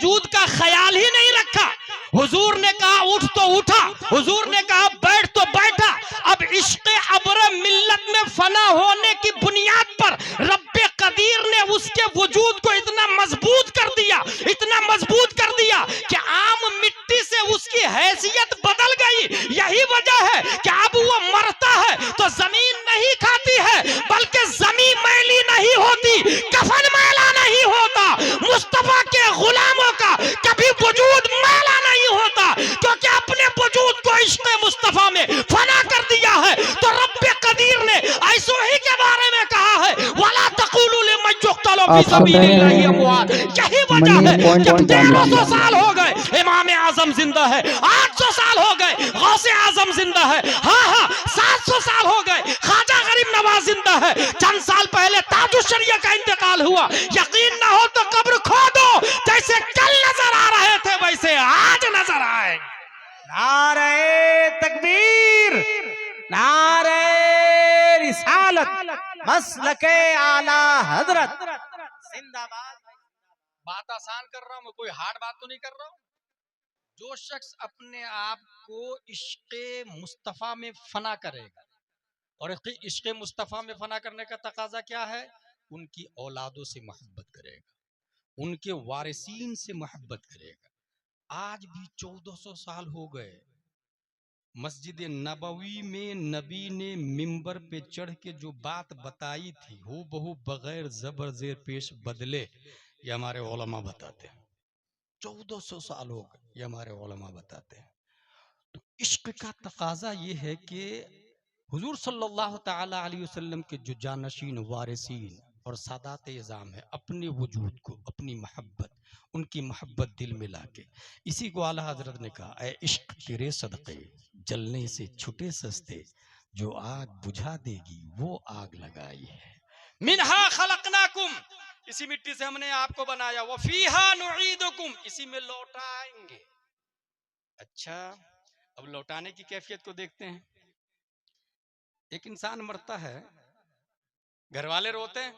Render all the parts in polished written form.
वजूद का ख्याल ही नहीं रखा। हुजूर ने कहा उठ तो उठा, हुजूर ने कहा बैठ तो बैठा। अब इश्क़े अब्र मिल्लत में फना होने की बुनियाद पर रब्बे कदीर ने उसके वजूद को इतना मजबूत कर दिया, इतना मजबूत कर दिया कि आम मिट्टी से उसकी हैसियत बदल गई। यही वजह है कि अब वो मरता है तो जमीन नहीं खाती है, बल्कि जमीन मैली नहीं होती, कफन मैला नहीं होता। मुस्तफा के गुलामों का कभी वजूद मैला नहीं होता, क्योंकि अपने वजूद को इश्क़े मुस्तफा में फना कर दिया है। तो रब्बे कदीर ने ऐसो ही के बारे में कहा है, वला तक़ूलू लिमन युक़्तलू फी सबीलिल्लाहि अमवात। यही वजह है कि 1300 साल हो गए इमाम आजम जिंदा है, 800 साल हो गए गौसे आजम जिंदा है, हाँ 700 साल हो गए ख्वाजा गरीब नवाज जिंदा है। चंद साल पहले ताजुश्शरिया का इंतकाल हुआ। यकीन ना हो तो कब्र खोदो, जैसे कल नजर आ रहे थे वैसे आज नजर आए। नारे तकबीर, नारे रिसालत, मसलके आला हजरत जिंदाबाद। बात आसान कर रहा हूं मैं, कोई हार्ड बात तो नहीं कर रहा हूं। जो शख्स अपने आप को इश्क़े मुस्तफ़ा में फना करेगा, और इश्क़े मुस्तफ़ा में फना करने का तकाजा क्या है? उनकी औलादों से मोहब्बत करेगा, उनके वारिसीन से मोहब्बत करेगा। आज भी 1400 साल हो गए, मस्जिद नबवी में नबी ने मिंबर पे चढ़ के जो बात बताई थी हू बहू बगैर जबर जेर पेश बदले, ये हमारे उलमा बताते हैं। 1400 साल हो गए, ये हमारे उलमा बताते हैं। तो इश्क का तकाजा ये है कि हुजूर सल्लल्लाहु ताला अलैहि वसल्लम के जो जानशीन वारिसीन और सादात इज़ाम है, अपने वजूद को, अपनी मोहब्बत, उनकी मोहब्बत दिल में लाके, इसी को आला हजरत ने कहा, ऐ इश्क तेरे सदक़े जलने से छुटे सस्ते, जो आग बुझा देगी वो आग लगाई है। मिनहा खलकनाकुम, इसी मिट्टी से हमने आपको बनाया, व फीहा नुईदुकुम, इसी में लौटाएंगे। अच्छा, अब लौटाने की कैफियत को देखते हैं। एक इंसान मरता है, घर वाले रोते हैं,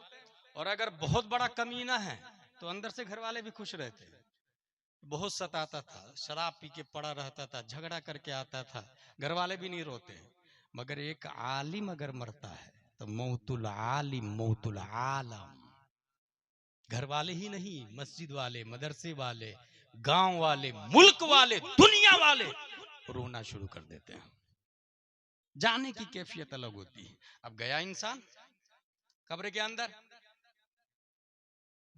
और अगर बहुत बड़ा कमीना है तो अंदर से घर वाले भी खुश रहते हैं। बहुत सताता था, शराब पी के पड़ा रहता था, झगड़ा करके आता था, घर वाले भी नहीं रोते हैं। मगर एक आलिम अगर मरता है तो मौतुल आलिम मौतुल आलम, घर वाले ही नहीं, मस्जिद वाले, मदरसे वाले, गांव वाले, मुल्क वाले, दुनिया वाले रोना शुरू कर देते हैं। जाने की कैफियत अलग होती है। अब गया इंसान कब्र के अंदर,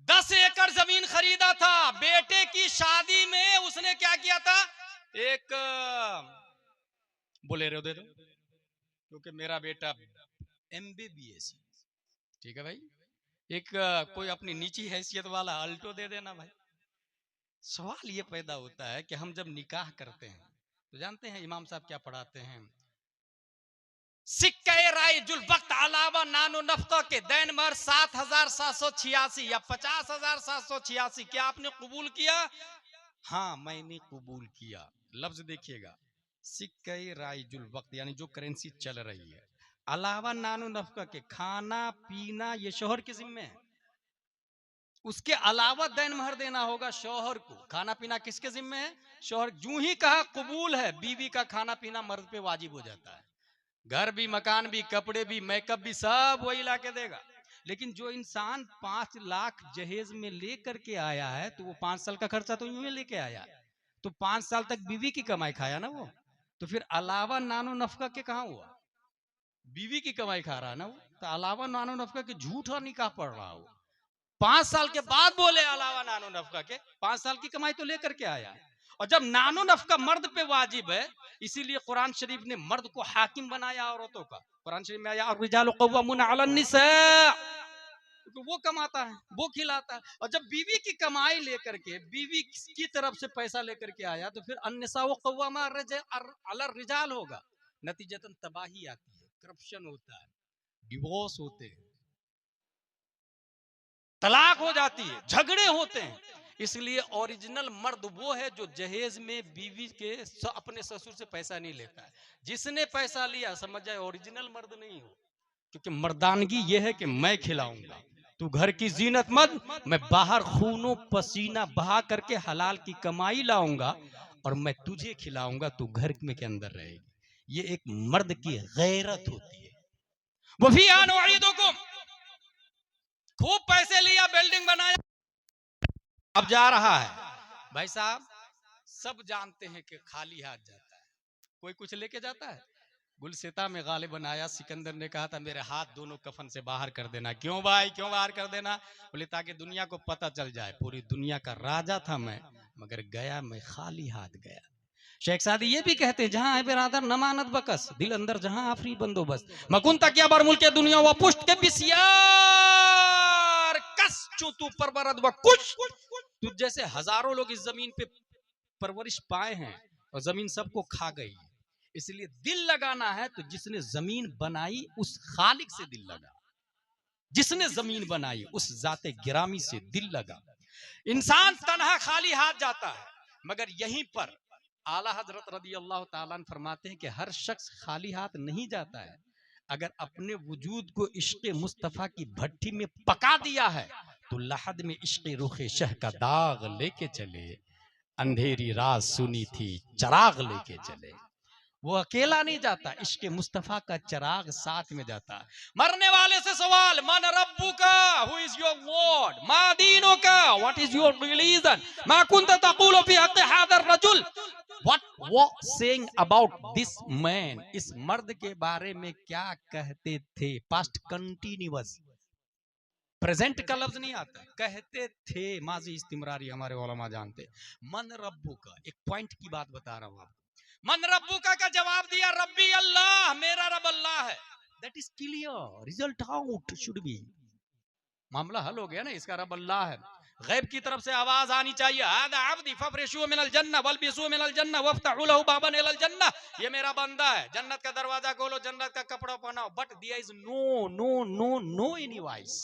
10 एकड़ जमीन खरीदा था, बेटे की शादी में उसने क्या किया था, एक बोलेरो दे दो क्योंकि मेरा बेटा MBBS, ठीक है भाई, एक कोई अपनी नीची हैसियत वाला अल्टो दे देना भाई। सवाल ये पैदा होता है कि हम जब निकाह करते हैं तो जानते हैं इमाम साहब क्या पढ़ाते हैं, सिक्के राय जुल वक्त अलावा नानो नफका के दैन मर 7,786 या 50,786, क्या आपने कबूल किया? हाँ मैंने कबूल किया। लफ्ज देखिएगा, सिक्के राय जुल वक्त यानी जो करेंसी चल रही है, अलावा नानो नफका के, खाना पीना ये शोहर के जिम्मे है, उसके अलावा दैन महर देना होगा शौहर को। खाना पीना किसके जिम्मे है? शौहर। जूं ही कहा कबूल है, बीवी का खाना पीना मर्द पे वाजिब हो जाता है। घर भी, मकान भी, कपड़े भी, मेकअप भी, सब वही ला के देगा। लेकिन जो इंसान 5 लाख जहेज में लेकर के आया है तो वो 5 साल का खर्चा तो यूं ही लेके आया, तो 5 साल तक बीवी की कमाई खाया ना वो, तो फिर अलावा नानो नफका के कहां हुआ? बीवी की कमाई खा रहा है ना वो, तो अलावा नानो नफका के झूठा निकाह पड़ रहा हो। 5 साल के बाद बोले अलावा नानो नफका के, 5 साल की कमाई तो लेकर के आया है। और जब नानो नफका मर्द पे वाजिब है, इसीलिए कुरान शरीफ ने मर्द को हाकिम बनाया औरतों का। कुरान शरीफ में आया अर्रिजालु क़व्वामूना अलन निसा, क्योंकि वो कमाता है, वो खिलाता है। और जब बीवी की कमाई लेकर के, बीवी की तरफ से पैसा लेकर के आया, तो फिर अन्निसाउ क़व्वामा अलर रिजाल होगा। नतीजतन तबाही आती है, करप्शन होता है, डिवोर्स होते हैं, तलाक हो जाती है, झगड़े होते हैं। इसलिए ओरिजिनल मर्द वो है जो जहेज में बीवी के अपने ससुर से पैसा नहीं लेता है। जिसने पैसा लिया समझ जाए ओरिजिनल मर्द नहीं हो, क्योंकि मर्दानगी ये है कि मैं खिलाऊंगा, तू घर की जीनत मत, मैं बाहर खूनो पसीना बहा करके हलाल की कमाई लाऊंगा और मैं तुझे खिलाऊंगा, तू घर में के अंदर रहेगी। ये एक मर्द की गैरत होती है। वो भी आनुईदुकुम, खूब पैसे लिया, बिल्डिंग बनाया, अब जा रहा है। भाई साहब सब जानते हैं कि खाली हाथ जाता है, कोई कुछ लेके जाता है। गुलसिता में गालिबन आया, सिकंदर ने कहा था मेरे हाथ दोनों कफन से बाहर कर देना। क्यों भाई, क्यों बाहर कर देना? बोले ताकि दुनिया को पता चल जाए पूरी दुनिया का राजा था मैं, मगर गया मैं खाली हाथ गया। शेख सादी ये भी कहते हैं जहां है बिरादर नमानत बकस, दिल अंदर जहां आफरी बंदोबस्त, मकुन तकिया बर मुल्क दुनिया व पुष्ट के बिसियार कस चूतू परबरद व कुछ। तुझ जैसे हजारों लोग इस जमीन पे परवरिश पाए हैं और जमीन सबको खा गई। इसलिए दिल लगाना है तो जिसने जमीन बनाई उस खालिक से दिल लगा, जिसने जमीन बनाई उस जाते गिरामी से दिल लगा। इंसान तन्हा खाली हाथ जाता है, मगर यहीं पर आला हजरत रदी अल्लाह ताला अन्हु फरमाते हैं कि हर शख्स खाली हाथ नहीं जाता है। अगर अपने वजूद को इश्क़ मुस्तफ़ा की भट्टी में पका दिया है तो लहद में इश्क़ रुखे शह का दाग लेके चले, अंधेरी रात सुनी थी चराग लेके चले। वो अकेला नहीं जाता, इश्क़ मुस्तफ़ा का चिराग साथ में जाता। मरने वाले से सवाल, मन रब्बुका, हु इज योर लॉर्ड, मा दीनुका, व्हाट इज योर रिलीजन, मा कुंत तक़ूलु फी हक़्क़ि हाज़ा रजुल, व्हाट वो सेइंग अबाउट दिस मैन, इस मर्द के बारे में क्या कहते थे। पास्ट कंटिन्यूअस, प्रेजेंट का लफ्ज नहीं आता, कहते थे, माजी इस्तिमरारी हमारे उलमा जानते। मन रब्बुका, एक पॉइंट की बात बता रहा हूं आपको। मन रब्बुका का जवाब दिया रब्बी अल्लाह, मेरा रब अल्लाह है। That is clear, result out should be, मामला हल हो गया ना, इसका रब अल्लाह है। गैब की तरफ से आवाज आनी चाहिए, हादा अब्दी फफरिशू मिनल जन्नह वल्बिसू मिनल जन्नह वफ्तहू लहू बाबन इलल जन्नह, ये मेरा बंदा है, जन्नत का दरवाजा खोलो, जन्नत का कपड़ा पहनाओ। But there is no no no no any voice,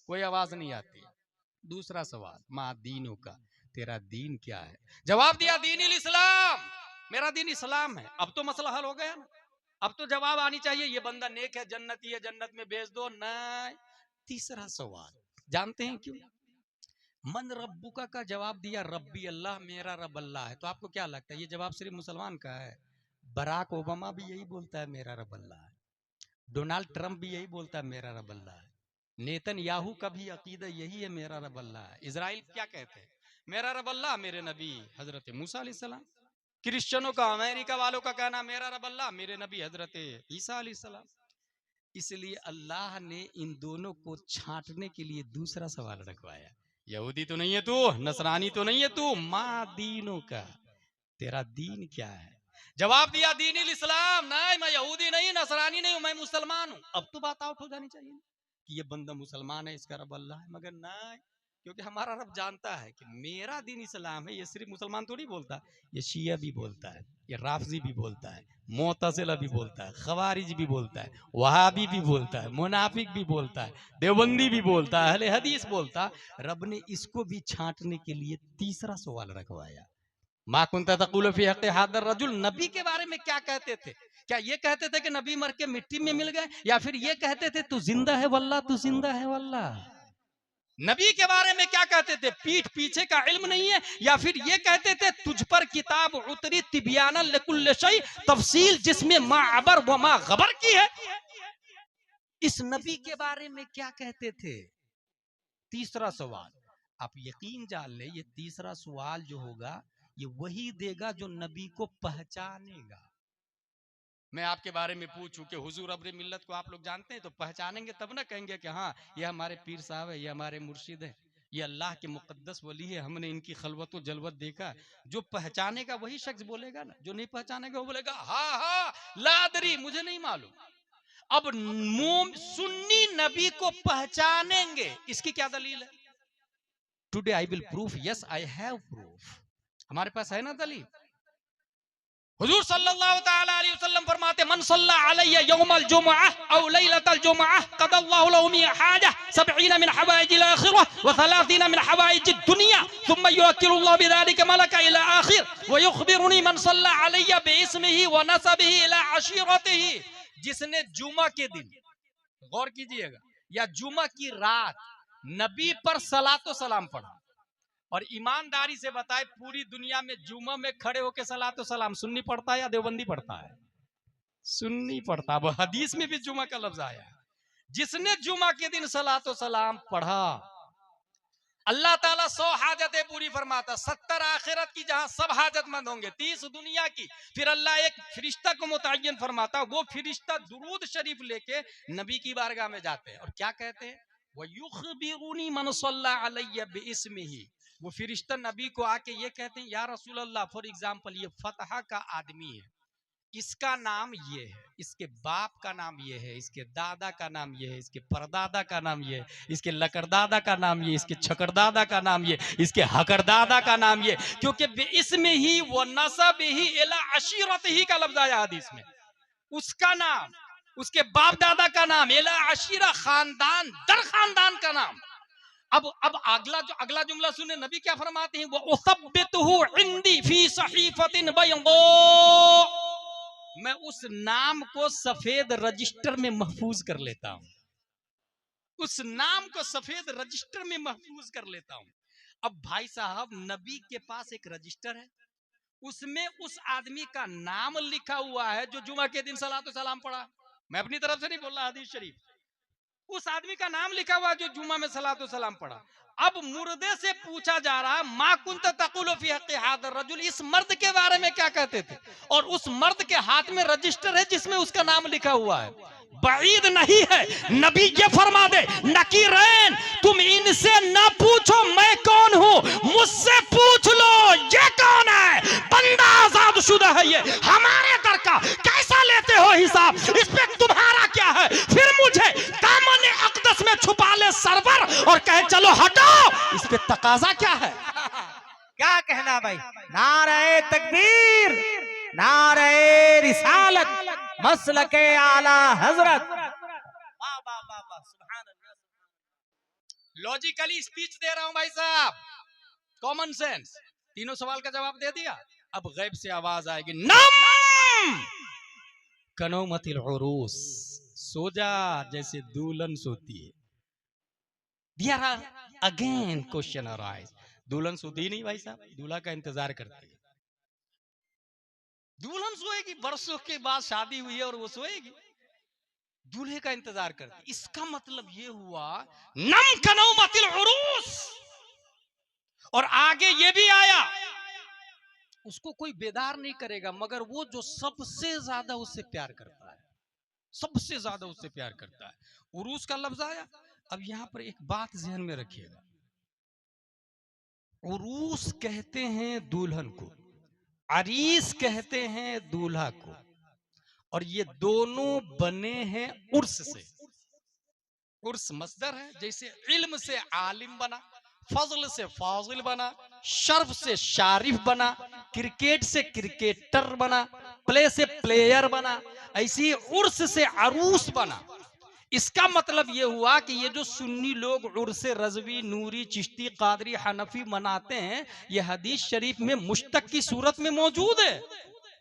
कोई आवाज नहीं आती। दूसरा सवाल, मा दीनों का, तेरा दीन क्या है? जवाब दिया दीन इस्लाम, मेरा दीन इस्लाम है। अब तो मसला हल हो गया ना, अब तो जवाब आनी चाहिए ये बंदा नेक है, जन्नती है, जन्नत में भेज दो। नहीं। तीसरा सवाल जानते हैं क्यों? मन रब्बुका का जवाब दिया रब्बी अल्लाह, मेरा रब अल्लाह है। तो आपको क्या लगता है ये जवाब सिर्फ मुसलमान का है? बराक ओबामा भी यही बोलता है मेरा रब अल्लाह है, डोनाल्ड ट्रंप भी यही बोलता है मेरा रब अल्लाह है, नेतन याहू का भी अकीदा यही है मेरा रब अल्लाह है। इजराइल क्या कहते हैं? मेरा रब अल्लाह, मेरे नबी हजरत मूसा अलैहिस्सलाम। क्रिश्चियनों का, अमेरिका वालों का कहना मेरा रब अल्लाह, मेरे नबी हजरत ईसा अलैहिस्सलाम। इसलिए अल्लाह ने इन दोनों को छांटने के लिए दूसरा सवाल रखवाया, यहूदी तो नहीं है तू, नसरानी तो नहीं है तू, माँ दीनों का, तेरा दीन क्या है? जवाब दिया दीन इस्लाम। नहीं, मैं यहूदी नहीं, नसरानी नहीं हूं, मैं मुसलमान हूं। अब तो बात आउट हो जानी चाहिए कि ये बंदा मुसलमान है, इसका रब अल्लाह है। मगर नहीं, क्योंकि हमारा रब जानता है कि मेरा दीन इस्लाम है। ये सिर्फ मुसलमान थोड़ी बोलता, ये शिया भी बोलता है, ये राफजी भी बोलता है, मोतजिला भी बोलता है, खवारिज भी बोलता है, वहाबी भी बोलता है, मुनाफिक भी बोलता है, देवबंदी भी बोलता है, अहले हदीस बोलता है। रब ने इसको भी छांटने के लिए तीसरा सवाल रखवाया, मा कुंता तक़ूलु फी हक़्क़ि हाज़ा रजुल, नबी के बारे में क्या कहते थे? क्या ये कहते थे कि नबी मर के मिट्टी में मिल गए, या फिर ये कहते थे तू जिंदा है वल्लाह, तू जिंदा है वल्लाह? नबी के बारे में क्या कहते थे? पीठ पीछे का इल्म नहीं है, या फिर ये कहते थे तुझ पर किताब उतरी तिबियाना लिकुल्लि शै, तफसील जिसमें मा अबर व मा गबर की है। इस नबी के बारे में क्या कहते थे? तीसरा सवाल, आप यकीन जान ले, ये तीसरा सवाल जो होगा ये वही देगा जो नबी को पहचानेगा। मैं आपके बारे में पूछूं कि हुजूर अब्र मिल्लत को आप लोग जानते हैं, तो पहचानेंगे तब ना कहेंगे कि हाँ ये हमारे पीर साहब है, ये हमारे मुर्शिद है, ये अल्लाह के मुकद्दस वली है, हमने इनकी खलवत व जलवत देखा। जो पहचानेगा वही शख्स बोलेगा ना, जो नहीं पहचानेगा वो बोलेगा हाँ हाँ लादरी, मुझे नहीं मालूम। अब सुन्नी नबी को पहचानेंगे, इसकी क्या दलील है? Today I will proof, yes I have proof, हमारे पास है ना दलील। हुजूर सल्लल्लाहु तआला अलैहि वसल्लम फरमाते, मन सल्ला अलैया यौमल जुमुअह औ लैलतल जुमुअह क़दल्लाहु लहु मिन हाजा 70 मिन हवाइजिल आखिरह व 30 मिन हवाइजिद दुनिया थुम्मा युवक्किलुल्लाहु बिज़ालिका मलका इला आखिर व युखबिरुनी मन सल्ला अलैया बिइस्मिही व नसबिही इला अशीरतिही। जिसने जुमा के दिन, गौर कीजिएगा, या जुमा की रात नबी पर सलातो सलाम पढ़ा। और ईमानदारी से बताए, पूरी दुनिया में जुमा में खड़े होकर सलातो सलाम सुन्नी पढ़ता है या देवबंदी पढ़ता है? सुन्नी पढ़ता। अब हदीस में भी जुमा का लफ्ज आया है। जिसने जुमा के दिन सलातो सलाम पढ़ा, अल्लाह ताला 100 हाजतें पूरी फरमाता, 70 आखिरत की जहां सब हाजतमंद होंगे, 30 दुनिया की। फिर अल्लाह एक फरिश्ता को मुतय्यन फरमाता, वो फरिश्ता दुरूद शरीफ लेके नबी की बारगाह में जाते हैं और क्या कहते हैं, वयुखबिरुनी मन सल्ला अलैहि बिइस्मिही। वो फरिश्ता नबी को आके ये कहते हैं, या रसूल अल्लाह, फॉर एग्जाम्पल ये फतहा का आदमी है, इसका नाम ये है, इसके बाप का नाम ये है, इसके दादा का नाम ये है, इसके परदादा का नाम ये है, इसके लकड़दादा का नाम ये, इसके छकरदादा का नाम ये, इसके हकरदादा का नाम ये, क्योंकि इसमें ही वो नसब ही इला अशीरत ही का लफ्ज आया हदीस में। उसका नाम, उसके बाप दादा का नाम, इला अशीरा, खानदान दर खानदान का नाम। अब अगला जुमला सुने, नबी क्या फरमाते हैं, वो उसब्बितहु इंदी फी सहीफतिन बैदा, मैं उस नाम को सफेद रजिस्टर में महफूज कर लेता हूं, उस नाम को सफेद रजिस्टर में महफूज कर लेता हूं। अब भाई साहब, नबी के पास एक रजिस्टर है, उसमें उस आदमी का नाम लिखा हुआ है जो जुमा के दिन सलातो सलाम पढ़ा। मैं अपनी तरफ से नहीं बोल रहा, हदीस शरीफ, उस आदमी का नाम लिखा हुआ जो जुमा में सलातो सलाम पढ़ा। अब मुर्दे से पूछा जा रहा, मा कुंत तकुलु फी हक़्क़ि हाज़ा रजुल, इस मर्द के बारे में क्या कहते थे? और उस मर्द के हाथ में रजिस्टर है जिसमें उसका नाम लिखा हुआ है। बईद नहीं है, नबी ये फरमा दे, नकीरैन, तुम इनसे ना पूछो मैं कौन हूं, मुझसे पूछ लो ये कौन है। बंदा आजाद शुदा है, ये हमारे दर का कैसा लेते हो हिसाब, इस पे तुम्हारा क्या है? फिर मुझे दामन अक़दस में छुपा ले सरवर और कहे चलो हटो, इस पे तकाजा क्या है? क्या कहना भाई? नारे तकबीर, नारे रिसालत, मसलके आला हजरत। वाह वाह वाह वाह, सुभान अल्लाह। लॉजिकली स्पीच दे रहा हूं भाई साहब, कॉमन सेंस। तीनों सवाल का जवाब दे दिया। अब गैब से आवाज आएगी, नम कनौमतिल उरूस, सो जा जैसे दुल्हन सोती है। There are again question arise, दुल्हन सोती ही नहीं भाई साहब, दूल्हा का इंतजार करती है। दुल्हन सोएगी, बरसों के बाद शादी हुई है और वो सोएगी, दूल्हे का इंतजार करती। इसका मतलब ये हुआ नम कनौमतिल उरूस। और आगे ये भी आया, उसको कोई बेदार नहीं करेगा मगर वो जो सबसे ज्यादा उससे प्यार करता है, सबसे ज्यादा उससे प्यार करता है। उरूस का लफ्ज आया। अब यहां पर एक बात ध्यान में रखिएगा, उरूस कहते हैं दुल्हन को, अरीस कहते हैं दूल्हा को, और ये दोनों बने हैं उर्स से। उर्स मस्दर है, जैसे इल्म से आलिम बना, फजल से फाजिल बना, शर्फ से शारिफ बना, क्रिकेट से क्रिकेटर बना, प्ले से प्लेयर बना, ऐसी उर्स से अरूस बना। इसका मतलब यह हुआ कि ये जो सुन्नी लोग उर्स रज़वी, नूरी, चिश्ती, कादरी, हनफी मनाते हैं, ये हदीस शरीफ में मुश्तक की सूरत में मौजूद है।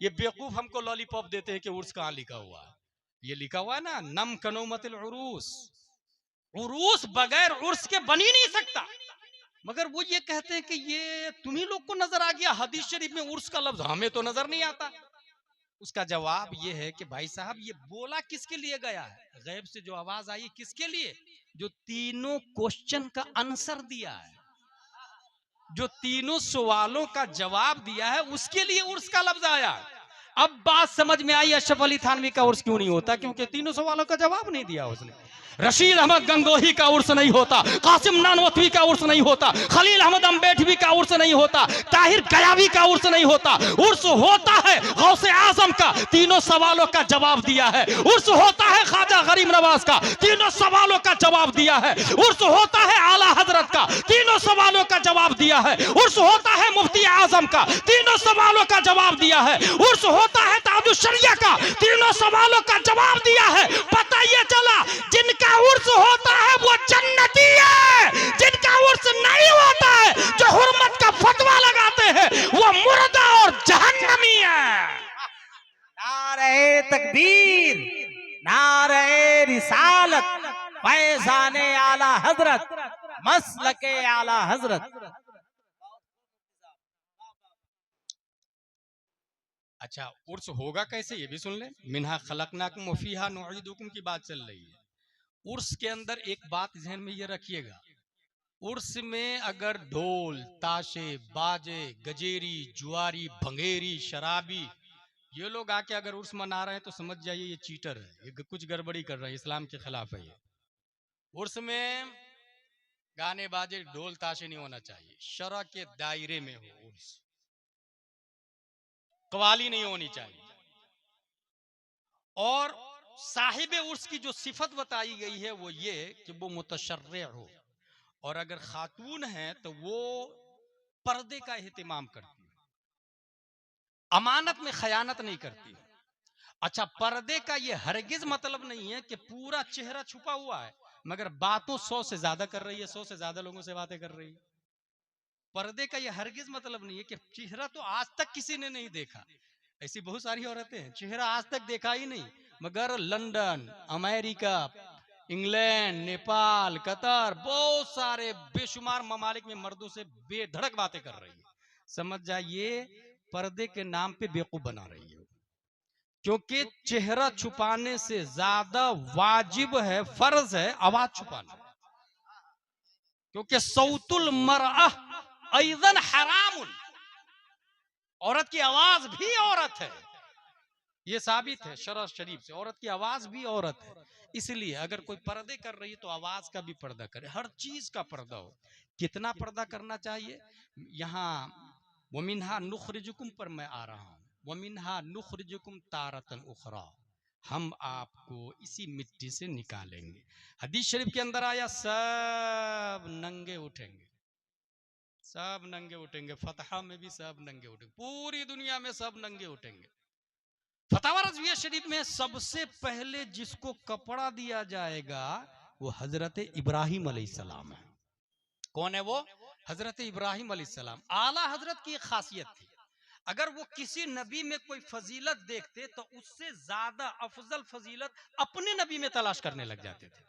ये बेवकूफ हमको लॉलीपॉप देते हैं कि उर्स कहां लिखा हुआ है। ये लिखा हुआ है ना, नम कनौमतिल उरूस। उरूस बगैर उर्स के बन ही नहीं सकता, मगर वो ये कहते हैं कि ये तुम्ही लोग को नजर आ गया हदीस शरीफ में उर्स का लफ्ज, हमें तो नजर नहीं आता। उसका जवाब ये है कि भाई साहब, ये बोला किसके लिए गया है? गैब से जो आवाज आई किसके लिए? जो तीनों क्वेश्चन का आंसर दिया है, जो तीनों सवालों का जवाब दिया है, उसके लिए उर्स का लफ्ज आया। अब बात समझ में आई अशरफ अली थानवी का उर्स क्यों नहीं होता, क्योंकि तीनों सवालों का जवाब नहीं दिया उसने। रशीद अहमद गंगोही का उर्स नहीं होता, कासिम नानवतवी का उर्स नहीं होता, खलील अहमद अम्बेडवी का उर्स नहीं होता, ताहिर गयावी का उर्स नहीं होता। उर्स होता है गौसे आजम का, तीनों सवालों का जवाब दिया है। उर्स होता है ख्वाजा गरीब नवाज का, तीनों सवालों का जवाब दिया है। उर्स होता है आला हजरत का, तीनों सवालों का जवाब दिया है। उर्स होता है मुफ्ती आजम का, तीनों सवालों का जवाब दिया है। उर्स होता है ताजुल शरिया का, तीनों सवालों का जवाब दिया है। पता ये चला, जिनका उर्स होता है वो जन्नती है, जिनका उर्स नहीं होता है, जो हुर्मत का फतवा लगाते हैं, वो मुर्दा और जहन्नमी है। नारे तकबीर, नारे रिसालत, फैज़ाने आला हजरत, मसलके आला हजरत। अच्छा, उर्स होगा कैसे ये भी सुन ले। मिन्हा खलकनाकुम व फीहा नुईदुकुम की बात चल रही है। उर्स के अंदर एक बात ध्यान में ये रखिएगा, उर्स में अगर ढोल ताशे बाजे गजेरी जुआरी भंगेरी शराबी ये लोग आके अगर उर्स मना रहे हैं तो समझ जाइए ये चीटर है, ये कुछ गड़बड़ी कर रहा है, इस्लाम के खिलाफ है ये। उर्स में गाने बाजे ढोल ताशे नहीं होना चाहिए, शरअ के दायरे में हो उर्स, कवाली नहीं होनी चाहिए। और साहिब उर्स की जो सिफत बताई गई है वो ये कि वो मुतशर्रे हो, और अगर खातून है तो वो पर्दे का एहतिमाम करती है, अमानत में खयानत नहीं करती है। अच्छा, पर्दे का ये हरगिज मतलब नहीं है कि पूरा चेहरा छुपा हुआ है मगर बातों 100 से ज्यादा कर रही है, 100 से ज्यादा लोगों से बातें कर रही है। पर्दे का ये हरगिज मतलब नहीं है कि चेहरा तो आज तक किसी ने नहीं देखा। ऐसी बहुत सारी औरतें हैं चेहरा आज तक देखा ही नहीं, मगर London, America, England, Nepal, Qatar, बहुत सारे बेशुमार ममालिक में मर्दों से बेधड़क बातें कर रही है। समझ जाइए पर्दे के नाम पे बेवकूफ बना रही है, क्योंकि चेहरा छुपाने से ज्यादा वाजिब है, फर्ज है आवाज छुपाना, क्योंकि सौतुल मरअह ऐज़न हरामुन, औरत की आवाज भी औरत है, ये साबित है शरअ शरीफ से, औरत की आवाज भी औरत है। इसलिए अगर कोई पर्दे कर रही है तो आवाज का भी पर्दा करे, हर चीज का पर्दा हो। कितना पर्दा करना चाहिए, यहाँ वमिन्हा नुखरिजुकुम पर मैं आ रहा हूँ, वमिन्हा नुखरिजुकुम तारतन उखरा, हम आपको इसी मिट्टी से निकालेंगे। हदीस शरीफ के अंदर आया सब नंगे उठेंगे, सब नंगे उठेंगे, फतहा में भी सब नंगे उठेंगे, पूरी दुनिया में सब नंगे उठेंगे। फतवा रज़विया शरीफ में सबसे पहले जिसको कपड़ा दिया जाएगा वो हजरत इब्राहिम अलैहिस्सलाम है। कौन है वो? हजरत इब्राहिम अलैहिस्सलाम। आला हजरत की एक खासियत थी, अगर वो किसी नबी में कोई फजीलत देखते तो उससे ज्यादा अफजल फजीलत अपने नबी में तलाश करने लग जाते थे,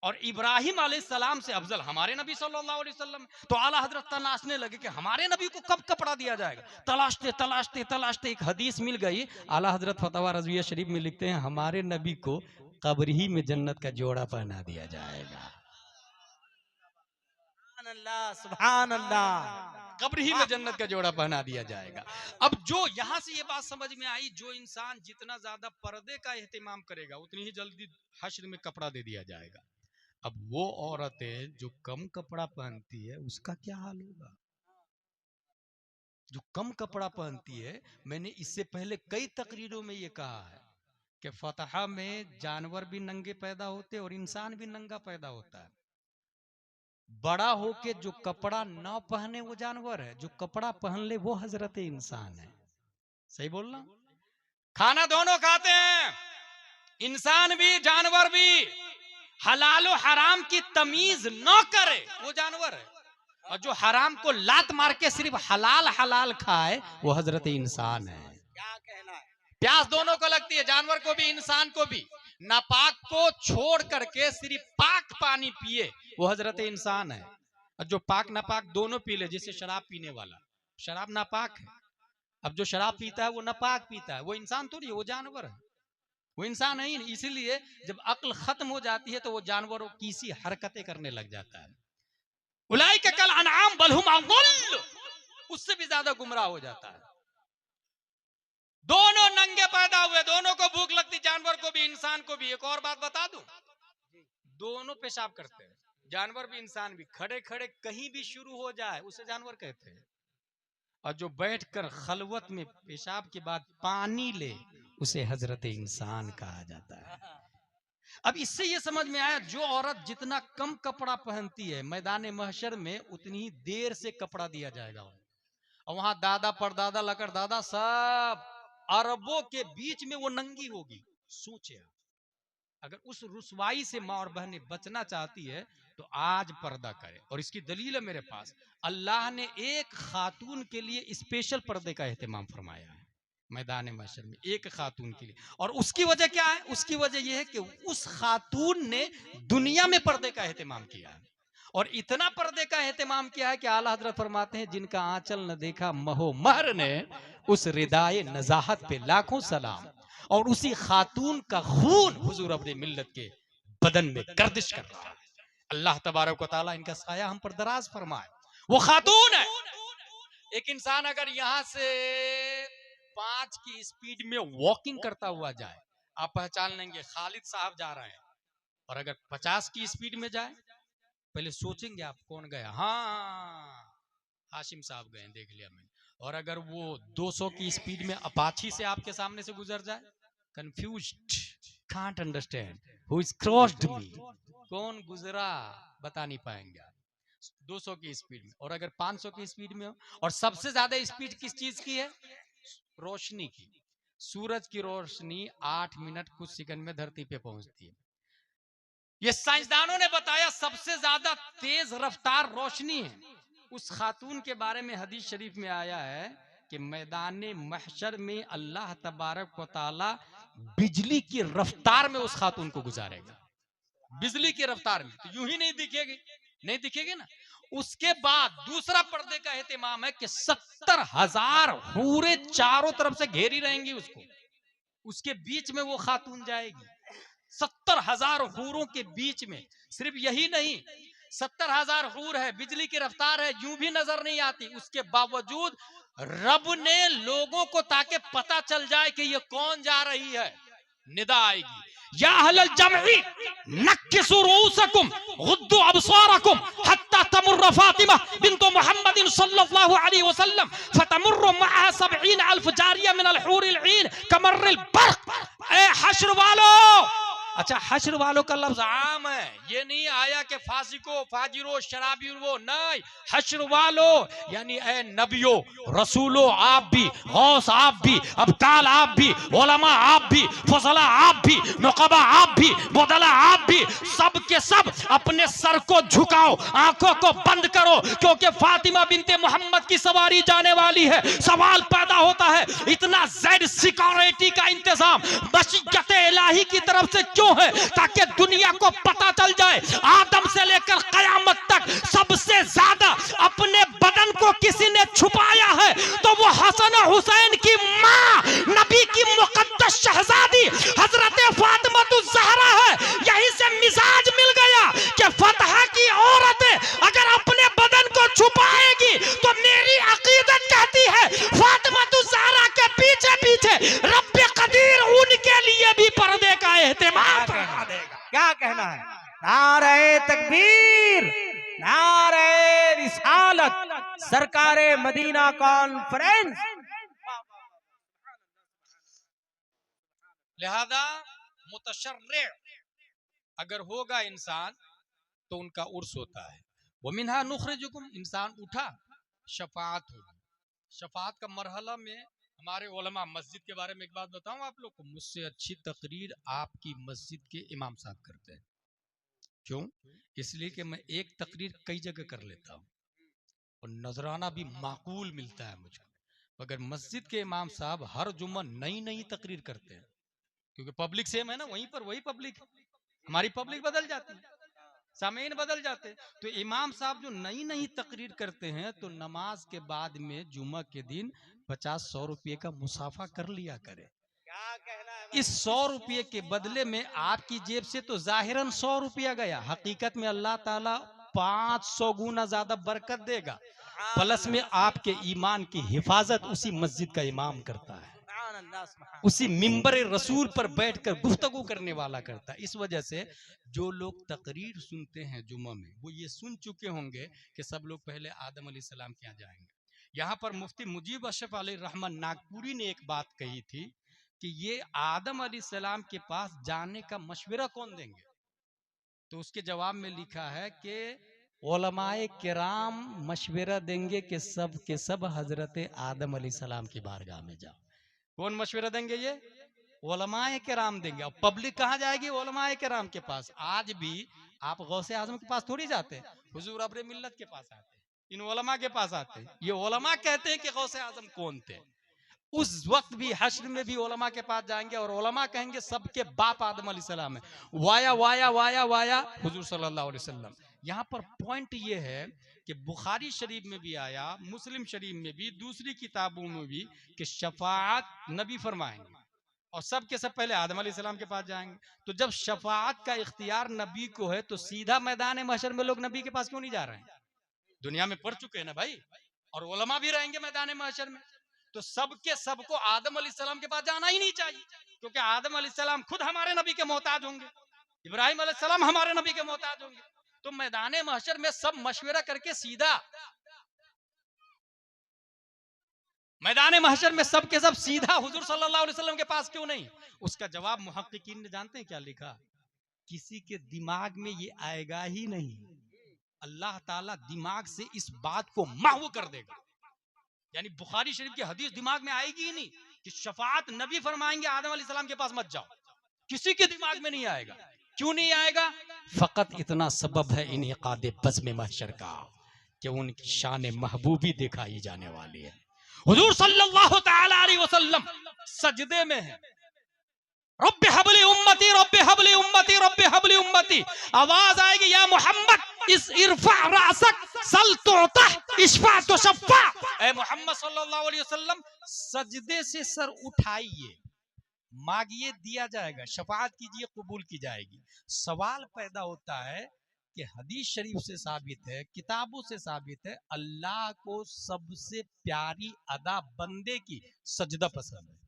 और इब्राहिम अलैहिस्सलाम से अफजल हमारे नबी सल्लल्लाहु अलैहि वसल्लम। तो आला हजरत तलाशने लगे कि हमारे नबी को कब कपड़ा दिया जाएगा, तलाशते तलाशते तलाशते एक हदीस मिल गई। आला हजरत फतवा रज़विया शरीफ में लिखते हैं हमारे नबी को कब्र ही में जन्नत का जोड़ा पहना दिया जाएगा, सुभान अल्लाह। कब्र ही में जन्नत का जोड़ा पहना दिया जाएगा। अब जो यहां से ये बात समझ में आई, जो इंसान जितना ज्यादा पर्दे का एहतिमाम करेगा उतनी ही जल्दी हश्र में कपड़ा दे दिया जाएगा। अब वो औरतें जो कम कपड़ा पहनती है उसका क्या हाल होगा, जो कम कपड़ा पहनती है। मैंने इससे पहले कई तकरीरों में ये कहा है कि फतहा में जानवर भी नंगे पैदा होते और इंसान भी नंगा पैदा होता है। बड़ा होके जो कपड़ा न पहने वो जानवर है, जो कपड़ा पहन ले वो हजरत इंसान है। सही बोलना। खाना दोनों खाते हैं, इंसान भी जानवर भी। हलाल और हराम की तमीज न करे वो जानवर है, और जो हराम को लात मार के सिर्फ हलाल हलाल खाए वो हजरत इंसान है। क्या कहना है? प्यास दोनों को लगती है, जानवर को भी इंसान को भी। नापाक को छोड़ करके सिर्फ पाक पानी पिए वो हजरत इंसान है, और जो पाक नापाक दोनों पी ले, जैसे शराब पीने वाला, शराब नापाक है, अब जो शराब पीता है वो नापाक पीता है, वो इंसान थोड़ी है, वो जानवर है, वो इंसान नहीं। इसीलिए जब अक्ल खत्म हो जाती है तो वो जानवरों की सी हरकतें करने लग जाता है। उलाइका कल अनआम बल हुम अज़ल, उससे भी ज्यादा गुमराह हो जाता है। दोनों नंगे पैदा हुए, दोनों को भूख लगती, जानवर को भी इंसान को भी। एक और बात बता दूं, दोनों पेशाब करते हैं, जानवर भी इंसान भी। खड़े खड़े कहीं भी शुरू हो जाए उसे जानवर कहते हैं, और जो बैठकर खलवत में पेशाब के बाद पानी ले उसे हजरत इंसान कहा जाता है। अब इससे ये समझ में आया जो औरत जितना कम कपड़ा पहनती है मैदान महशर में उतनी ही देर से कपड़ा दिया जाएगा, और वहां दादा परदादा लकर दादा सब अरबों के बीच में वो नंगी होगी। सोचे अगर उस रुसवाई से माँ और बहनें बचना चाहती है तो आज पर्दा करे, और इसकी दलील है मेरे पास। अल्लाह ने एक खातून के लिए स्पेशल पर्दे का एहतमाम फरमाया है मैदान महशर में, एक खातून के लिए। और उसकी वजह क्या है? उसकी वजह यह है कि उस खातून ने दुनिया में पर्दे का एहतमाम किया है, और इतना पर्दे का एहतमाम किया है कि आला हजरत फरमाते हैं, जिनका आंचल न देखा महो महर ने, उस रिदाए नजाहत पे लाखों सलाम। और उसी खातून का खून हुजूर अपने मिल्लत के बदन में गर्दिश कर रहा है। अल्लाह तबारक व तआला इनका साया हम पर दराज फरमाए। वो खातून है। एक इंसान अगर यहां से 5 की स्पीड में वॉकिंग करता हुआ जाए, आप पहचान लेंगे खालिद साहब जा रहे हैं। और अगर 50 की स्पीड में जाए, पहले सोचेंगे आप कौन गया, हाँ हाशिम साहब गए, देख लिया मैंने। और अगर वो 200 की स्पीड में अपाची से आपके सामने से गुजर जाए, confused, can't understand who is crossed me, कौन गुजरा बता नहीं पाएंगे आप 200 की स्पीड में। और अगर 500 की स्पीड में हो, और सबसे ज्यादा स्पीड किस चीज की है? रोशनी की। सूरज की रोशनी 8 मिनट कुछ सेकंड में धरती पे पहुंचती है। ये साइंसदानों ने बताया सबसे ज्यादा तेज रफ्तार रोशनी है। उस खातून के बारे में हदीस शरीफ में आया है कि मैदान महशर में अल्लाह तबारक व तआला बिजली की रफ्तार में उस खातून को गुजारेगा। बिजली की रफ्तार में, तो यूं ही नहीं दिखेगी, नहीं दिखेगी ना। उसके बाद दूसरा पर्दे का एहतमाम है कि 70,000 हूरे चारों तरफ से घेरी रहेंगी उसको, उसके बीच में वो खातून जाएगी। 70,000 हूरों के बीच में। सिर्फ यही नहीं, 70,000 हूर है, बिजली की रफ्तार है, यूं भी नजर नहीं आती। उसके बावजूद रब ने लोगों को, ताकि पता चल जाए कि ये कौन जा रही है, निदा आएगी, या अहलल जमई नक्किसू रूसकुम गुद्दू अबसारकुम हत्ता तमुर्र फातिमा बिन्त मुहम्मदिन सल्लल्लाहु अलैहि वसल्लम फतमुर्र मअहा 70,000 जारिया मिन अल हूरिल ईन कमर्रिल बर्क। ए हश्र वालों, अच्छा हश्र वालों का लफ्ज आम है, ये नहीं आया कि फासिको फाजिरो शराबी, वो नहीं, हश्र वालों यानी ए नबियो रसूलो आप भी, गौस आप भी, अबताल आप भी, उलमा आप भी, फजला आप भी, नुकबा आप भी, मुदला आप भी, सब के सब अपने सर को झुकाओ, आंखों को बंद करो, क्योंकि फातिमा बिनते मोहम्मद की सवारी जाने वाली है। सवाल पैदा होता है, इतना ज़ेड सिक्योरिटी का इंतजाम मशीयत इलाही की तरफ से क्यों है? ताकि दुनिया को पता चल जाए आदम से लेकर कयामत तक सबसे ज्यादा अपने बदन को किसी ने छुपाया है तो वो हसन हुसैन की मां, नबी की मुकद्दस शहजादी हजरत फातिमा ज़हरा है। यहीं से मिजाज मिल गया कि फतह की औरतें अगर अपने बदन को छुपाएगी तो मेरी अकीदत कहती है फातिमा ज़हरा के पीछे पीछे रब्बे कदीर उनके लिए भी पर्दे का एहतमाम करवा देगा। क्या कहना है? नारे तकबीर, नारे रिसालत, सरकारे मदीना कॉन्फ्रेंस। लिहाजा मुतशर्रे अगर होगा इंसान तो उनका उर्स होता है। वो मिन्हा नुखरिजुकुम, इंसान उठा, शफात होगी। शफात का मरहला में हमारे उलमा, मस्जिद के बारे में एक बात बताऊं आप लोग को, मुझसे अच्छी तकरीर आपकी मस्जिद के इमाम साहब करते हैं। क्यों? इसलिए कि मैं एक तकरीर कई जगह कर लेता हूँ और नजराना भी माकूल मिलता है मुझको। मगर मस्जिद के इमाम साहब हर जुम्मा नई नई तकरीर करते हैं, क्योंकि पब्लिक सेम है ना, वहीं पर वही पब्लिक, हमारी पब्लिक बदल जाती है, सामीन बदल जाते। तो इमाम साहब जो नई नई तकरीर करते हैं, तो नमाज के बाद में जुम्मा के दिन 50-100 रुपये का मुसाफा कर लिया करे। क्या कहना है? इस 100 रुपये के बदले में आपकी जेब से तो जाहिरन 100 रुपया गया, हकीकत में अल्लाह ताला 500 गुना ज्यादा बरकत देगा। प्लस में आपके ईमान की हिफाजत उसी मस्जिद का इमाम करता है, उसी मिंबर रसूल पर बैठकर गुफ्तगू करने वाला करता है। इस वजह से जो लोग तकरीर सुनते हैं जुम्मा में, वो ये सुन चुके होंगे कि सब लोग पहले आदम अलैहिस्सलाम के यहाँ जाएंगे। यहाँ पर मुफ्ती मुजीब अशरफ अलैहि रहमान नागपुरी ने एक बात कही थी कि ये आदम अलैहिस्सलाम के पास जाने का मशवरा कौन देंगे? तो उसके जवाब में लिखा है कि उलमाए किराम मशवरा देंगे कि सब के सब हजरत आदम अलैहिस्सलाम की बारगाह में जाओ। कौन मशवरा देंगे? ये उलमाए किराम देंगे। और पब्लिक कहाँ जाएगी? उलमाए किराम के पास। आज भी आप गौसे आजम के पास थोड़ी जाते, हुजूर अब्रे मिल्लत के पास आते, इन उलमा के पास आते। ये उलमा कहते हैं कि गौसे आजम कौन थे। उस वक्त भी हश्र में भी उलमा के पास जाएंगे और उलमा कहेंगे सबके बाप आदम अलैहिस्सलाम है, वाया वाया वाया वाया हुजूर सल्लल्लाहु अलैहि वसल्लम। यहाँ पर पॉइंट ये है कि बुखारी शरीफ में भी आया, मुस्लिम शरीफ में भी, दूसरी किताबों में भी कि शफाअत नबी फरमाएंगे और सब के सब पहले आदम अलैहिस्सलाम के पास जाएंगे। तो जब शफाअत का इख्तियार नबी को है तो सीधा मैदान महशर में लोग नबी के पास क्यों नहीं जा रहे हैं? दुनिया में पढ़ चुके हैं ना भाई, और उलमा भी रहेंगे मैदान महशर में, तो सबके सबको आदम अलैहिस्सलाम के पास जाना ही नहीं चाहिए, क्योंकि आदम अलैहिस्सलाम खुद हमारे नबी के मोहताज होंगे, इब्राहिम अलैहिस्सलाम हमारे नबी के मोहताज होंगे। तो मैदान महशर में सब मशवरा करके सीधा मैदान महशर में सब के सब सीधा हुजूर सल्लल्लाहु अलैहि वसल्लम के पास क्यों नहीं? उसका जवाब मुहक्किकीन ने जानते हैं क्या लिखा? किसी के दिमाग में ये आएगा ही नहीं। अल्लाह ताला दिमाग से इस बात को महव कर देगा, यानी बुखारी शरीफ की हदीस दिमाग में आएगी ही नहीं कि शफाअत नबी फरमाएंगे आदम अलैहिस्सलाम के पास मत जाओ। किसी के दिमाग में नहीं आएगा। क्यों नहीं आएगा? फकत इतना सबब है इनेकाद बज़्म महशर का कि उनकी शान महबूबी दिखाई जाने वाली है। हुजूर सल्लल्लाहु तआला अलैहि वसल्लम सजदे में है, rabbi humbly उम्मती, rabbi humbly उम्मती, rabbi humbly उम्मती। आवाज आएगी या मोहम्मद इस इरफा रासक सल तुअता इशफा तुशफ़ा। ए मोहम्मद सल्लल्लाहु अलैहि वसल्लम सजदे से सर उठाइए, मांगिए दिया जाएगा, शफाअत कीजिए कबूल की जाएगी। सवाल पैदा होता है कि हदीस शरीफ से साबित है, किताबों से साबित है, अल्लाह को सबसे प्यारी अदा बंदे की सजदा पसंद है।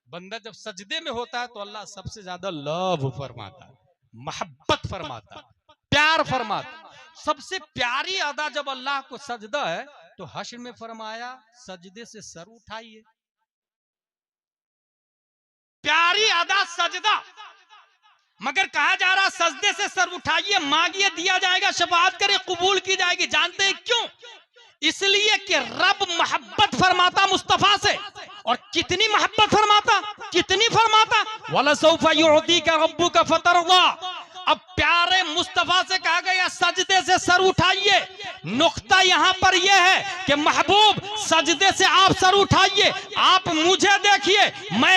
बंदा जब सजदे में होता है तो अल्लाह सबसे ज्यादा लव फरमाता है, मोहब्बत फरमाता, प्यार फरमाता। सबसे प्यारी अदा जब अल्लाह को सजदा है तो हश्र में फरमाया सजदे से सर उठाइए। प्यारी अदा सजदा, मगर कहा जा रहा सजदे से सर उठाइए, मांगिए दिया जाएगा, शफाअत करे कबूल की जाएगी। जानते हैं क्यों? इसलिए कि रब मोहब्बत फरमाता मुस्तफा से, और कितनी मोहब्बत फरमाता, कितनी फरमाता, वला सौफा युअतीका रब्बुका फतरदा। अब प्यारे मुस्तफा से कहा गया सजदे से सर उठाइए। नुक्ता यहां पर यह है कि महबूब सजदे से आप सर उठाइए, आप मुझे देखिए, मैं